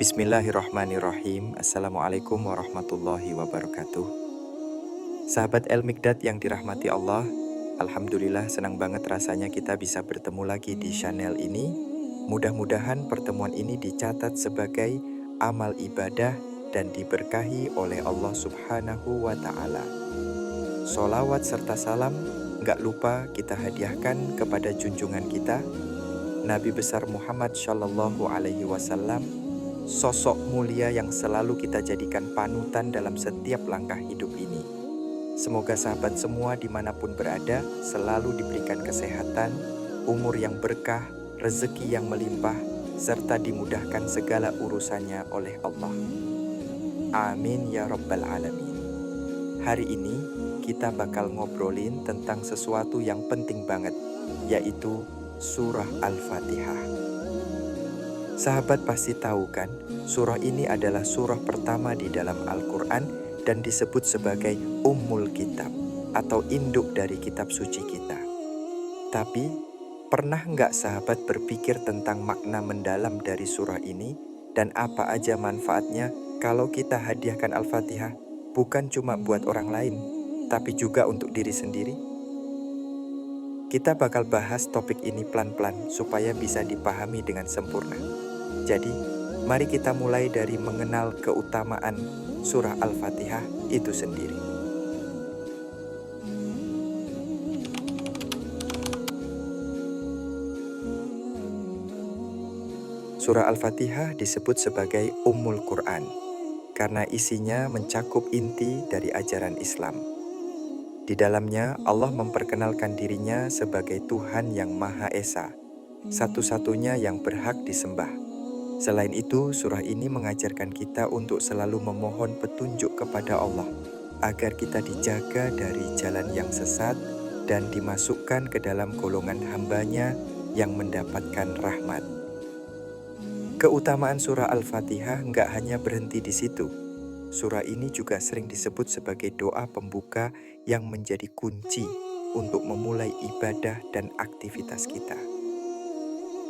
Bismillahirrahmanirrahim. Assalamualaikum warahmatullahi wabarakatuh. Sahabat El-Mikdad yang dirahmati Allah, Alhamdulillah senang banget rasanya kita bisa bertemu lagi di channel ini. Mudah-mudahan pertemuan ini dicatat sebagai amal ibadah dan diberkahi oleh Allah Subhanahu wa Ta'ala. Sholawat serta salam gak lupa kita hadiahkan kepada junjungan kita, Nabi besar Muhammad Shallallahu Alaihi Wasallam, sosok mulia yang selalu kita jadikan panutan dalam setiap langkah hidup ini. Semoga sahabat semua dimanapun berada selalu diberikan kesehatan, umur yang berkah, rezeki yang melimpah, serta dimudahkan segala urusannya oleh Allah. Amin ya Rabbal Alamin. Hari ini kita bakal ngobrolin tentang sesuatu yang penting banget, yaitu surah Al-Fatihah. Sahabat pasti tahu kan, surah ini adalah surah pertama di dalam Al-Quran dan disebut sebagai Ummul Kitab atau induk dari kitab suci kita. Tapi, pernah nggak sahabat berpikir tentang makna mendalam dari surah ini dan apa aja manfaatnya kalau kita hadiahkan Al-Fatihah bukan cuma buat orang lain, tapi juga untuk diri sendiri? Kita bakal bahas topik ini pelan-pelan supaya bisa dipahami dengan sempurna. Jadi, mari kita mulai dari mengenal keutamaan surah Al-Fatihah itu sendiri. Surah Al-Fatihah disebut sebagai Ummul Quran karena isinya mencakup inti dari ajaran Islam. Di dalamnya Allah memperkenalkan dirinya sebagai Tuhan yang Maha Esa, satu-satunya yang berhak disembah. Selain itu, surah ini mengajarkan kita untuk selalu memohon petunjuk kepada Allah agar kita dijaga dari jalan yang sesat dan dimasukkan ke dalam golongan hamba-Nya yang mendapatkan rahmat. Keutamaan surah Al-Fatihah nggak hanya berhenti di situ. Surah ini juga sering disebut sebagai doa pembuka yang menjadi kunci untuk memulai ibadah dan aktivitas kita.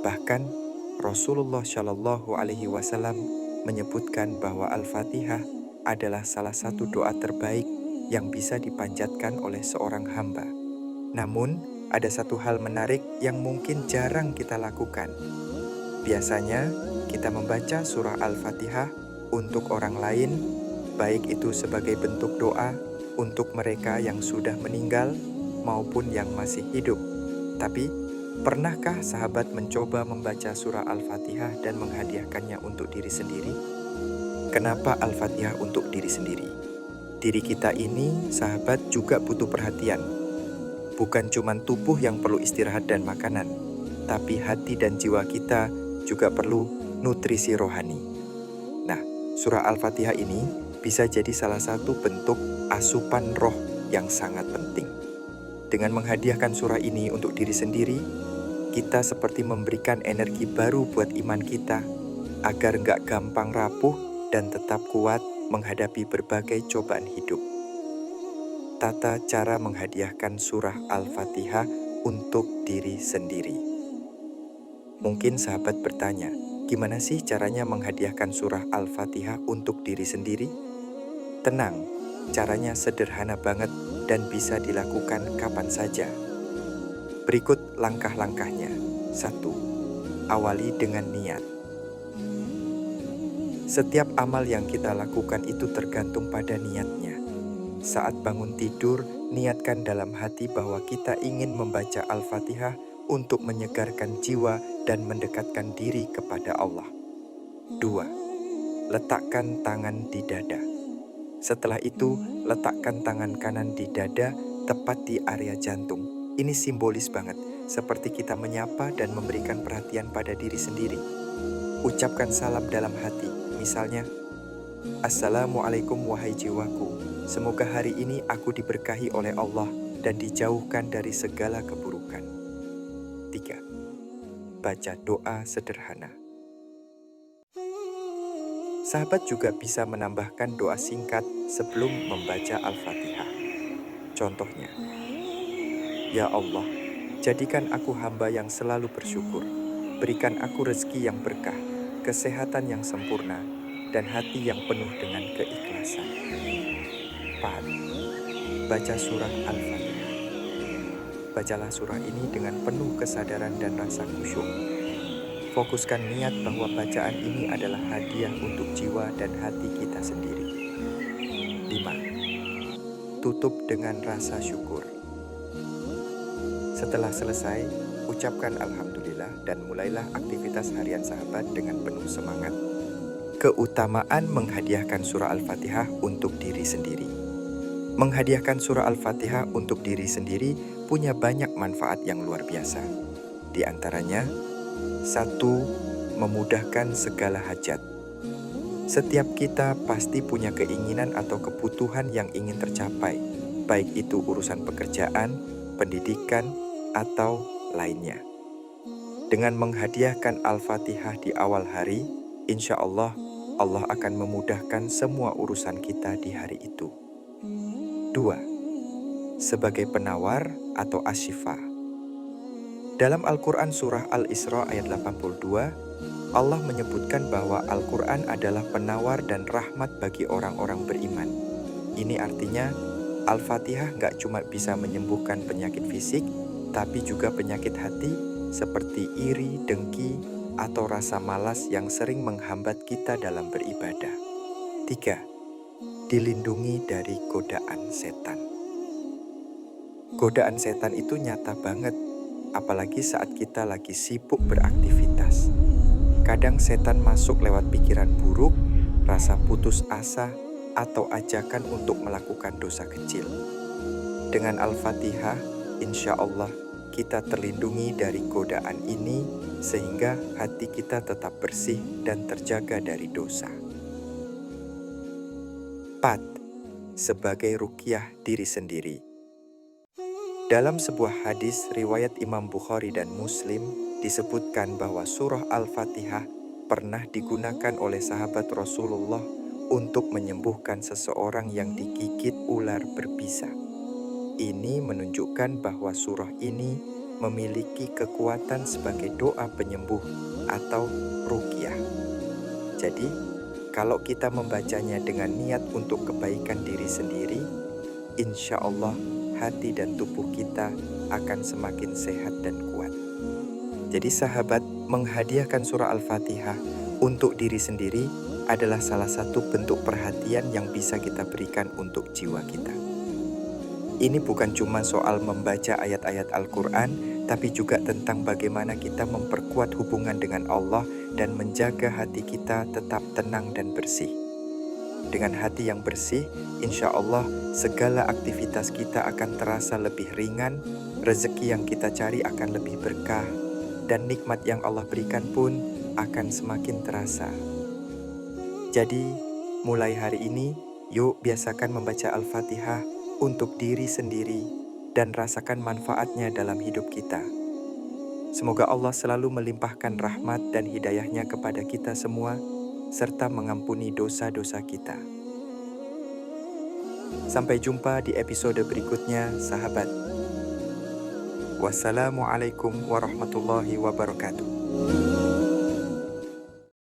Bahkan, Rasulullah Shallallahu Alaihi Wasallam menyebutkan bahwa Al-Fatihah adalah salah satu doa terbaik yang bisa dipanjatkan oleh seorang hamba. Namun, ada satu hal menarik yang mungkin jarang kita lakukan. Biasanya, kita membaca surah Al-Fatihah untuk orang lain, baik itu sebagai bentuk doa untuk mereka yang sudah meninggal maupun yang masih hidup. Tapi, pernahkah sahabat mencoba membaca surah Al-Fatihah dan menghadiahkannya untuk diri sendiri? Kenapa Al-Fatihah untuk diri sendiri? Diri kita ini, sahabat, juga butuh perhatian. Bukan cuma tubuh yang perlu istirahat dan makanan, tapi hati dan jiwa kita juga perlu nutrisi rohani. Nah, surah Al-Fatihah ini bisa jadi salah satu bentuk asupan roh yang sangat penting. Dengan menghadiahkan surah ini untuk diri sendiri, kita seperti memberikan energi baru buat iman kita agar nggak gampang rapuh dan tetap kuat menghadapi berbagai cobaan hidup. Tata cara menghadiahkan surah Al-Fatihah untuk diri sendiri. Mungkin sahabat bertanya, gimana sih caranya menghadiahkan surah Al-Fatihah untuk diri sendiri? Tenang, caranya sederhana banget dan bisa dilakukan kapan saja. Berikut langkah-langkahnya. 1. Awali dengan niat. Setiap amal yang kita lakukan itu tergantung pada niatnya. Saat bangun tidur, niatkan dalam hati bahwa kita ingin membaca Al-Fatihah untuk menyegarkan jiwa dan mendekatkan diri kepada Allah. 2. Letakkan tangan di dada. Setelah itu, letakkan tangan kanan di dada tepat di area jantung. Ini simbolis banget, seperti kita menyapa dan memberikan perhatian pada diri sendiri. Ucapkan salam dalam hati, misalnya, Assalamualaikum wahai jiwaku, semoga hari ini aku diberkahi oleh Allah dan dijauhkan dari segala keburukan. 3. Baca doa sederhana. Sahabat juga bisa menambahkan doa singkat sebelum membaca Al-Fatihah. Contohnya, Ya Allah, jadikan aku hamba yang selalu bersyukur. Berikan aku rezeki yang berkah. kesehatan yang sempurna, dan hati yang penuh dengan keikhlasan. 4. Baca surah Al-Fatihah. Bacalah surah ini dengan penuh kesadaran dan rasa khusyuk. Fokuskan niat bahwa bacaan ini adalah hadiah untuk jiwa dan hati kita sendiri. 5. Tutup dengan rasa syukur. Setelah selesai, ucapkan Alhamdulillah dan mulailah aktivitas harian sahabat dengan penuh semangat. Keutamaan menghadiahkan surah Al-Fatihah untuk diri sendiri. Menghadiahkan surah Al-Fatihah untuk diri sendiri punya banyak manfaat yang luar biasa. Di antaranya, 1. Memudahkan segala hajat. Setiap kita pasti punya keinginan atau kebutuhan yang ingin tercapai, baik itu urusan pekerjaan, pendidikan, atau lainnya. Dengan menghadiahkan Al-Fatihah di awal hari, insya Allah, Allah akan memudahkan semua urusan kita di hari itu. 2. Sebagai penawar atau asyifa. Dalam Al-Quran surah Al-Isra ayat 82, Allah menyebutkan bahwa Al-Quran adalah penawar dan rahmat bagi orang-orang beriman. Ini artinya, Al-Fatihah gak cuma bisa menyembuhkan penyakit fisik, tapi juga penyakit hati seperti iri, dengki, atau rasa malas yang sering menghambat kita dalam beribadah. 3. Dilindungi dari godaan setan. Godaan setan itu nyata banget, apalagi saat kita lagi sibuk beraktivitas. Kadang setan masuk lewat pikiran buruk, rasa putus asa, atau ajakan untuk melakukan dosa kecil. Dengan Al-Fatihah, insya Allah kita terlindungi dari godaan ini sehingga hati kita tetap bersih dan terjaga dari dosa. 4. Sebagai ruqyah diri sendiri. Dalam sebuah hadis riwayat Imam Bukhari dan Muslim disebutkan bahwa surah Al-Fatihah pernah digunakan oleh sahabat Rasulullah untuk menyembuhkan seseorang yang digigit ular berbisa. Ini menunjukkan bahwa surah ini memiliki kekuatan sebagai doa penyembuh atau ruqyah. Jadi, kalau kita membacanya dengan niat untuk kebaikan diri sendiri, insya Allah hati dan tubuh kita akan semakin sehat dan kuat. Jadi sahabat, menghadiahkan surah Al-Fatihah untuk diri sendiri adalah salah satu bentuk perhatian yang bisa kita berikan untuk jiwa kita. Ini bukan cuma soal membaca ayat-ayat Al-Quran, tapi juga tentang bagaimana kita memperkuat hubungan dengan Allah dan menjaga hati kita tetap tenang dan bersih. Dengan hati yang bersih, insya Allah segala aktivitas kita akan terasa lebih ringan, rezeki yang kita cari akan lebih berkah, dan nikmat yang Allah berikan pun akan semakin terasa. Jadi, mulai hari ini, yuk biasakan membaca Al-Fatihah untuk diri sendiri dan rasakan manfaatnya dalam hidup kita. Semoga Allah selalu melimpahkan rahmat dan hidayahnya kepada kita semua, serta mengampuni dosa-dosa kita. Sampai jumpa di episode berikutnya, sahabat. Wassalamualaikum warahmatullahi wabarakatuh.